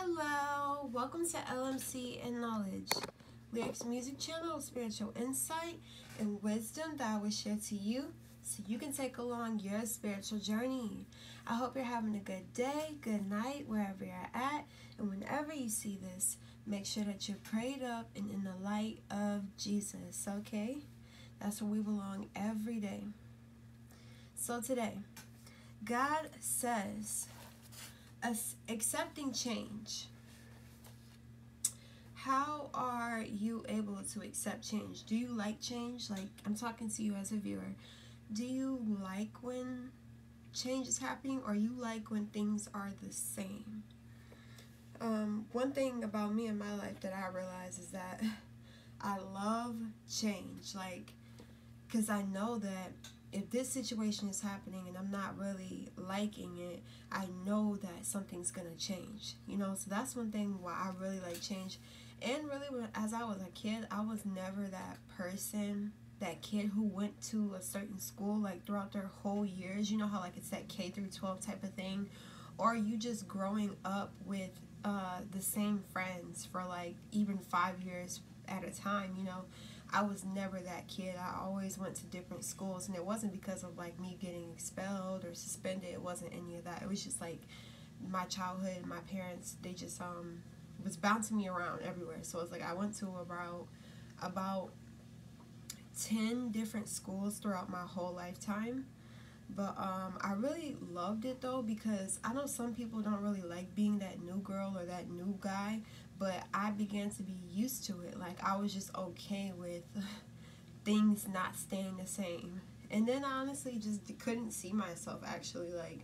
Hello, welcome to LMC and Knowledge, Lyrics Music Channel, spiritual insight and wisdom that I will share to you so you can take along your spiritual journey. I hope you're having a good day, good night, wherever you're at, and whenever you see this, make sure that you're prayed up and in the light of Jesus, okay? That's where we belong every day. So today, God says, accepting change. How are you able to accept change? Do you like change? Like, I'm talking to you as a viewer. Do you like when change is happening, or you like when things are the same? One thing about me in my life that I realize is that I love change, like, because I know that if this situation is happening and I'm not really liking it, I know that something's going to change, so that's one thing why I really like change. And really, as I was a kid, I was never that kid who went to a certain school, like, throughout their whole years. You know how, like, it's that K through 12 type of thing, or you just growing up with the same friends for, like, even 5 years at a time, I was never that kid. I always went to different schools, and it wasn't because of, like, me getting expelled or suspended. It wasn't any of that. It was just, like, my childhood, my parents, they just was bouncing me around everywhere. So it's like I went to about 10 different schools throughout my whole lifetime. But I really loved it, though, because I know some people don't really like being that new girl or that new guy, but I began to be used to it. Like, I was just okay with things not staying the same. And then I honestly just couldn't see myself actually, like,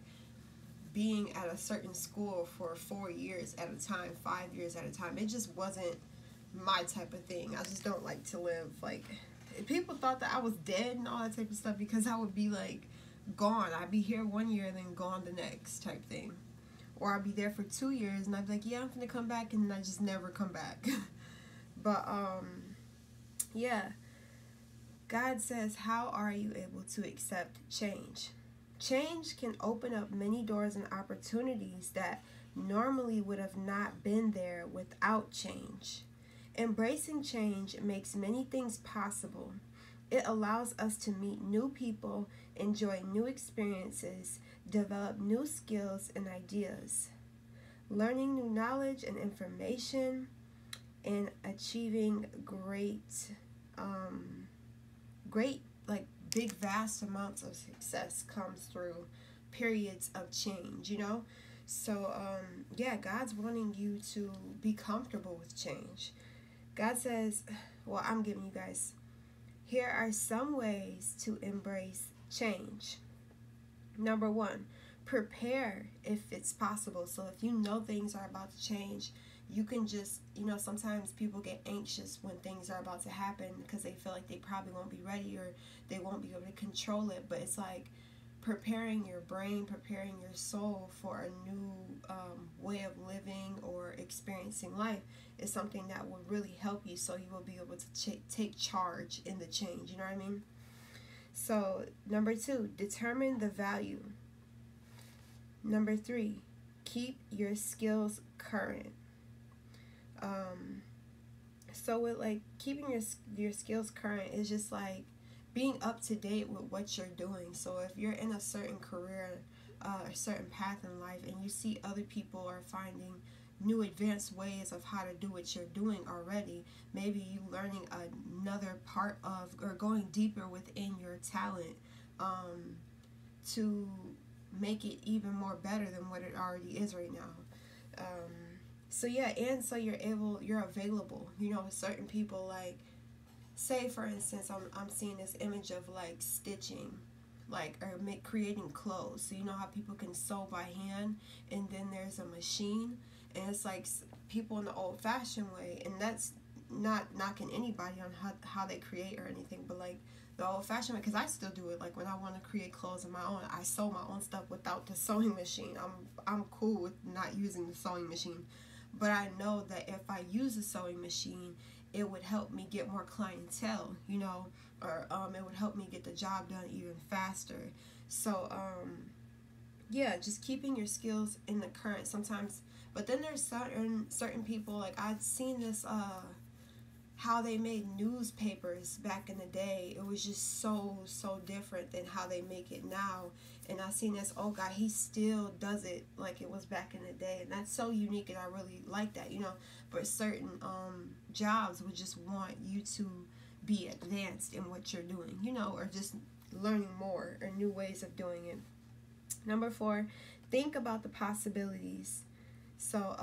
being at a certain school for 4 years at a time, 5 years at a time. It just wasn't my type of thing. I just don't like to live, like, people thought that I was dead and all that type of stuff because I would be, like, gone. I'd be here 1 year and then gone the next type thing. Or I'd be there for 2 years and I'd be like, yeah, I'm gonna come back, and I just never come back. But yeah, God says, how are you able to accept change? Change can open up many doors and opportunities that normally would have not been there without change. Embracing change makes many things possible. It allows us to meet new people, enjoy new experiences, develop new skills and ideas, learning new knowledge and information, and achieving great, like, big, vast amounts of success comes through periods of change, So, yeah, God's wanting you to be comfortable with change. God says, well, I'm giving you guys, here are some ways to embrace change. Number 1, prepare if it's possible. So if you know things are about to change, you can just, sometimes people get anxious when things are about to happen because they feel like they probably won't be ready or they won't be able to control it. But it's like preparing your brain, preparing your soul for a new way of living or experiencing life is something that will really help you, so you will be able to take charge in the change. You know what I mean? So, number 2, determine the value. Number 3, keep your skills current. So with, like, keeping your skills current is just like being up to date with what you're doing. So if you're in a certain career, a certain path in life, and you see other people are finding new advanced ways of how to do what you're doing already, maybe you learning another part of, or going deeper within your talent to make it even more better than what it already is right now. So yeah, and so you're available. Certain people, like, say for instance, I'm seeing this image of, like, stitching, like, or creating clothes. So you know how people can sew by hand, and then there's a machine, and it's like people in the old-fashioned way, and that's not knocking anybody on how they create or anything, but, like, the old-fashioned way, because I still do it. Like, when I want to create clothes of my own, I sew my own stuff without the sewing machine. I'm cool with not using the sewing machine, but I know that if I use a sewing machine, it would help me get more clientele, or it would help me get the job done even faster. So yeah, just keeping your skills in the current. Sometimes But then there's certain people, like I'd seen this how they made newspapers back in the day. It was just so different than how they make it now. And I seen this old guy, he still does it like it was back in the day, and that's so unique, and I really like that, you know. But certain jobs would just want you to be advanced in what you're doing, you know, or just learning more or new ways of doing it. Number 4, think about the possibilities. So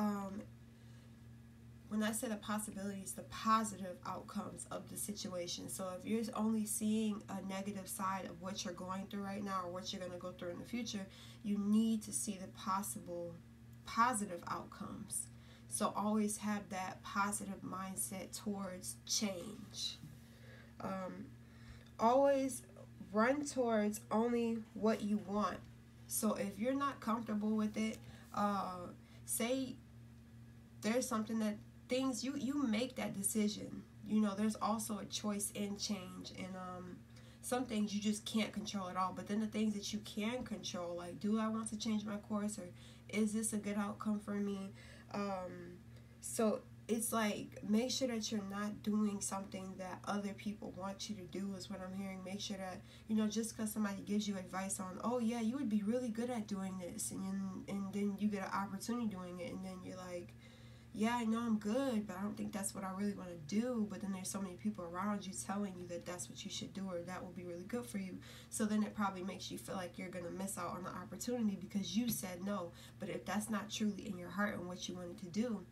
when I say the possibilities, the positive outcomes of the situation. So if you're only seeing a negative side of what you're going through right now or what you're going to go through in the future, you need to see the possible positive outcomes. So always have that positive mindset towards change. Always run towards only what you want. So if you're not comfortable with it, say there's something that things you make that decision. You know, there's also a choice in change, and some things you just can't control at all. But then the things that you can control, like, do I want to change my course, or is this a good outcome for me? So it's like, make sure that you're not doing something that other people want you to do, is what I'm hearing. Make sure that, you know, just because somebody gives you advice on, oh yeah, you would be really good at doing this, and then you get an opportunity doing it, and then you're like, yeah, I know I'm good, but I don't think that's what I really want to do. But then there's so many people around you telling you that that's what you should do, or that will be really good for you. So then it probably makes you feel like you're going to miss out on the opportunity because you said no. But if that's not truly in your heart and what you wanted to do,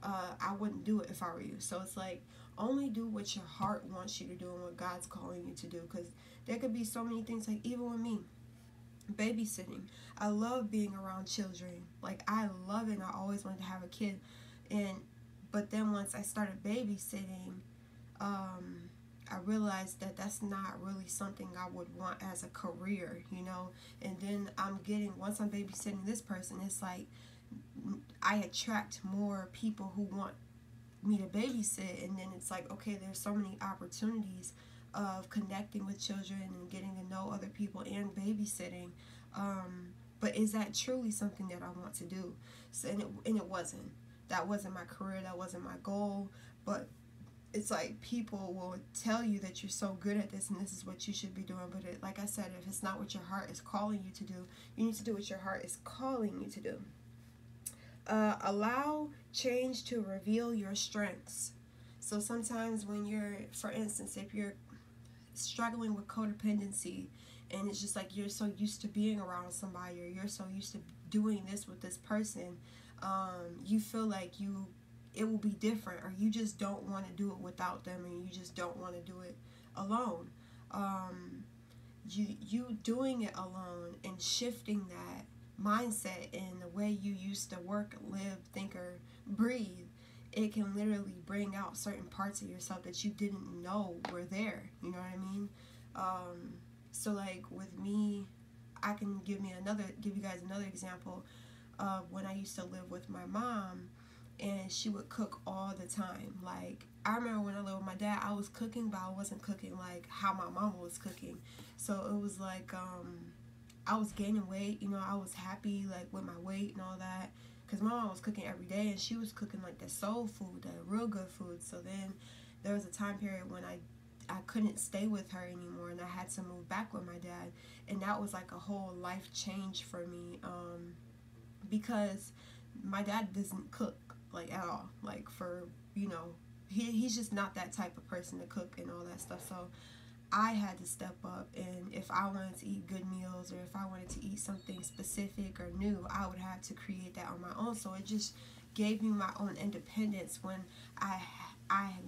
I wouldn't do it if I were you. So it's like, only do what your heart wants you to do and what God's calling you to do. Because there could be so many things, like even with me, babysitting. I love being around children. Like, I love it, and I always wanted to have a kid. But then once I started babysitting, I realized that that's not really something I would want as a career, you know. And then once I'm babysitting this person, it's like I attract more people who want me to babysit, and then it's like, okay, there's so many opportunities of connecting with children and getting to know other people and babysitting. But is that truly something that I want to do? So, and it wasn't. That wasn't my career, that wasn't my goal. But it's like, people will tell you that you're so good at this and this is what you should be doing. But like I said, if it's not what your heart is calling you to do, you need to do what your heart is calling you to do. Allow change to reveal your strengths. So sometimes when you're, for instance, if you're struggling with codependency, and it's just like you're so used to being around somebody, or you're so used to doing this with this person, you feel like it will be different, or you just don't want to do it without them, and you just don't want to do it alone. You doing it alone and shifting that mindset and the way you used to work, live, think, or breathe, it can literally bring out certain parts of yourself that you didn't know were there. You know what I mean? So like with me, I can give you guys another example of when I used to live with my mom, and she would cook all the time. Like, I remember when I lived with my dad, I was cooking, but I wasn't cooking like how my mama was cooking. So it was like, I was gaining weight, you know, I was happy like with my weight and all that, because my mom was cooking every day, and she was cooking like the soul food, the real good food. So then there was a time period when I couldn't stay with her anymore, and I had to move back with my dad, and that was like a whole life change for me, because my dad doesn't cook like at all, like, for, you know, he's just not that type of person to cook and all that stuff. So I had to step up, and if I wanted to eat good meals, or if I wanted to eat something specific or new, I would have to create that on my own. So it just gave me my own independence when I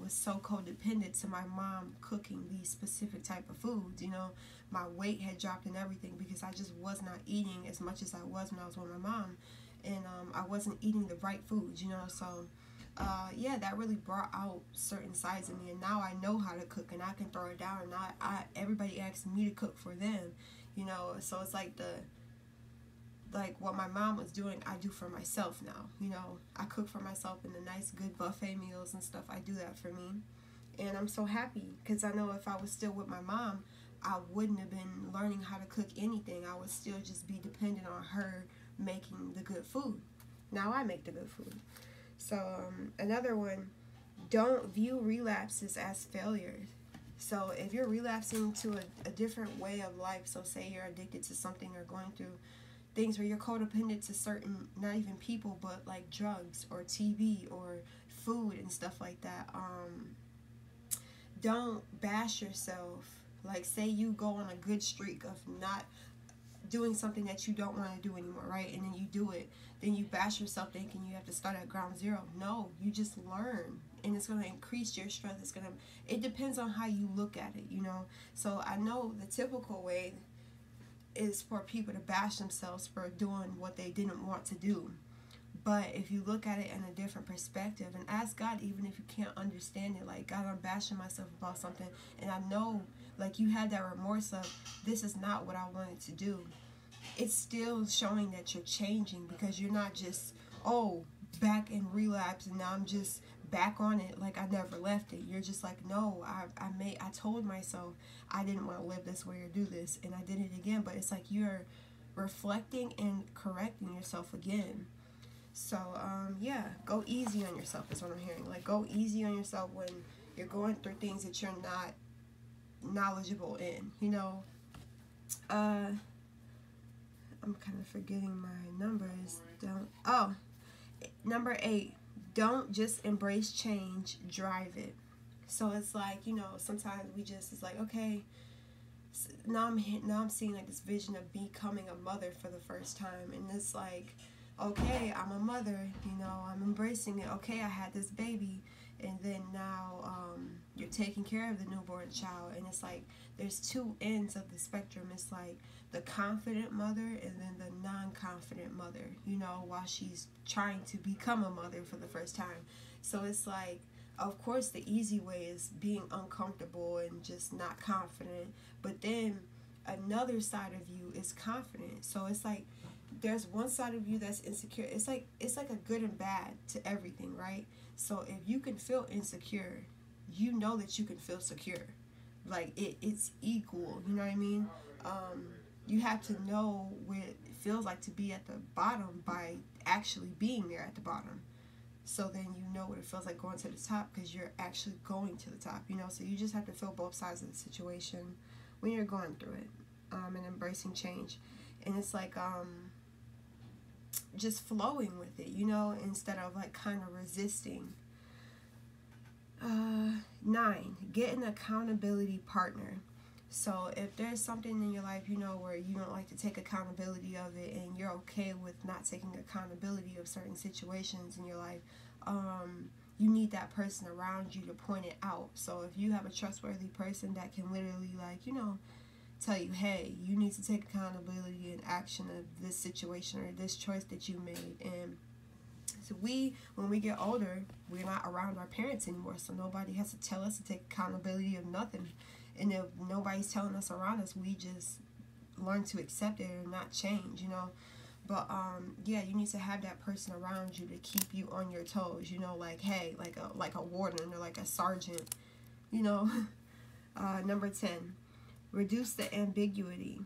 was so codependent to my mom cooking these specific type of foods. You know, my weight had dropped and everything because I just was not eating as much as I was when I was with my mom, and I wasn't eating the right foods, you know. So yeah, that really brought out certain sides of me, and now I know how to cook, and I can throw it down, and everybody asks me to cook for them, you know. So it's like what my mom was doing, I do for myself now, you know. I cook for myself in the nice good buffet meals and stuff. I do that for me, and I'm so happy, because I know if I was still with my mom, I wouldn't have been learning how to cook anything. I would still just be dependent on her making the good food. Now I make the good food. So another one, don't view relapses as failures. So if you're relapsing to a different way of life, so say you're addicted to something or going through things where you're codependent to certain, not even people, but like drugs or TV or food and stuff like that, don't bash yourself. Like, say you go on a good streak of not doing something that you don't want to do anymore, right? And then you do it, then you bash yourself thinking you have to start at ground zero. No, you just learn, and it's going to increase your strength. It depends on how you look at it, you know. So I know the typical way is for people to bash themselves for doing what they didn't want to do. But if you look at it in a different perspective and ask God, even if you can't understand it, like, God, I'm bashing myself about something, and I know, like, you had that remorse of, this is not what I wanted to do. It's still showing that you're changing, because you're not just, oh, back in relapse and now I'm just back on it like I never left it. You're just like, no, I told myself I didn't want to live this way or do this, and I did it again. But it's like you're reflecting and correcting yourself again. So, yeah, go easy on yourself is what I'm hearing. Like, go easy on yourself when you're going through things that you're not knowledgeable in, you know. I'm kind of forgetting my numbers. Number 8, don't just embrace change, drive it. So it's like, you know, sometimes we just, it's like, okay, now I'm seeing like this vision of becoming a mother for the first time, and it's like, okay, I'm a mother, you know, I'm embracing it. Okay, I had this baby, and then now you're taking care of the newborn child, and it's like there's two ends of the spectrum. It's like the confident mother and then the non-confident mother, you know, while she's trying to become a mother for the first time. So it's like, of course, the easy way is being uncomfortable and just not confident, but then another side of you is confident. So it's like there's one side of you that's insecure. It's like a good and bad to everything, right? So if you can feel insecure, you know that you can feel secure. Like it's equal, you know what I mean? You have to know what it feels like to be at the bottom by actually being there at the bottom. So then you know what it feels like going to the top, because you're actually going to the top, you know? So you just have to feel both sides of the situation when you're going through it, and embracing change. And it's like just flowing with it, you know, instead of like kind of resisting. 9, get an accountability partner. So if there's something in your life, you know, where you don't like to take accountability of it, and you're okay with not taking accountability of certain situations in your life, you need that person around you to point it out. So if you have a trustworthy person that can literally, like, you know, tell you, hey, you need to take accountability and action of this situation or this choice that you made. And so when we get older, we're not around our parents anymore, so nobody has to tell us to take accountability of nothing. And if nobody's telling us around us, we just learn to accept it and not change, you know. But yeah, you need to have that person around you to keep you on your toes, you know, like, hey, like a warden or like a sergeant, you know. Number 10, reduce the ambiguity.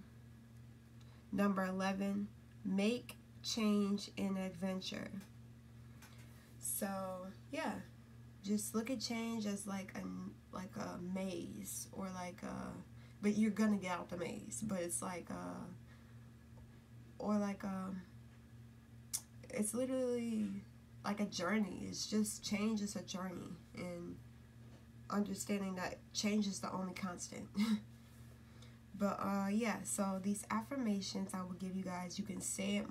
Number 11, make change an adventure. So yeah, just look at change as like a maze, or but you're gonna get out the maze, but it's like it's literally like a journey. It's just, change is a journey, and understanding that change is the only constant. But yeah, so these affirmations I will give you guys, you can say it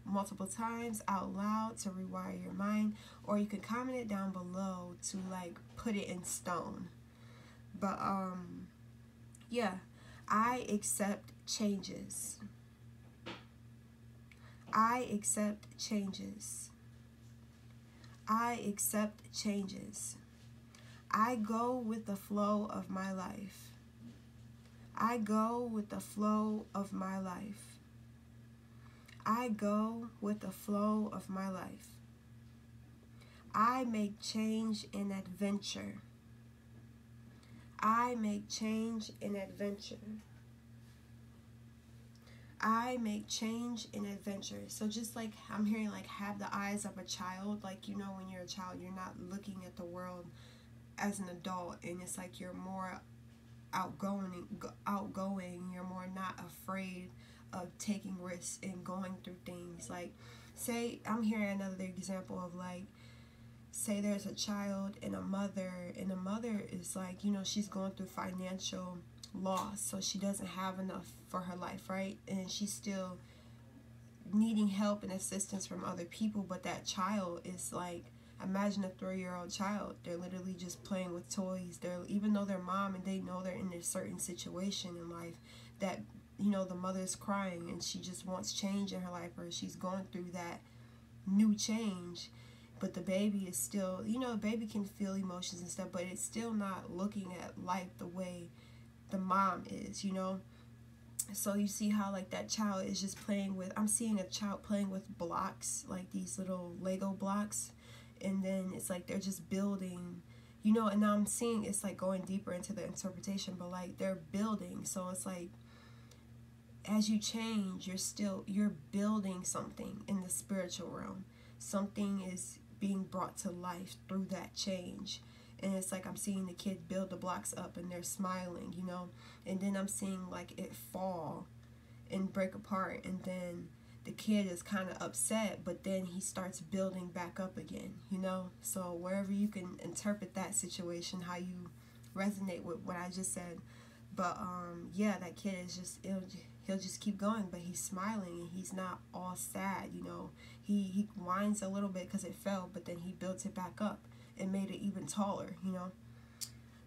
multiple times out loud to rewire your mind, or you can comment it down below to like put it in stone. But yeah, I accept changes. I accept changes. I accept changes. I go with the flow of my life. I go with the flow of my life. I go with the flow of my life. I make change an adventure. I make change an adventure. I make change an adventure. So just like I'm hearing, like, have the eyes of a child. Like, you know, when you're a child, you're not looking at the world as an adult, and it's like you're more outgoing. You're more not afraid of taking risks and going through things. Like, say I'm hearing another example of, like, say there's a child and a mother, and the mother is like, you know, she's going through financial loss, so she doesn't have enough for her life, right? And she's still needing help and assistance from other people, but that child is like, imagine a 3-year-old child. They're literally just playing with toys. They're, even though they're mom and they know they're in a certain situation in life that, you know, the mother's crying and she just wants change in her life, or she's going through that new change, but the baby is still, you know, the baby can feel emotions and stuff, but it's still not looking at life the way the mom is, you know. So you see how, like, that child is just playing with, I'm seeing a child playing with blocks, like these little Lego blocks, and then it's like they're just building, you know. And now I'm seeing it's like going deeper into the interpretation, but like they're building. So it's like, as you change, you're building something in the spiritual realm. Something is being brought to life through that change. And it's like I'm seeing the kid build the blocks up and they're smiling, you know. And then I'm seeing like it fall and break apart, and then the kid is kind of upset, but then he starts building back up again, you know. So wherever you can interpret that situation, how you resonate with what I just said. But yeah, that kid is just, he'll just keep going, but he's smiling and he's not all sad, you know. He whines a little bit because it fell, but then he built it back up and made it even taller, you know.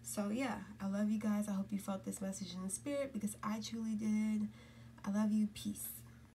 So yeah, I love you guys. I hope you felt this message in the spirit, because I truly did. I love you. Peace.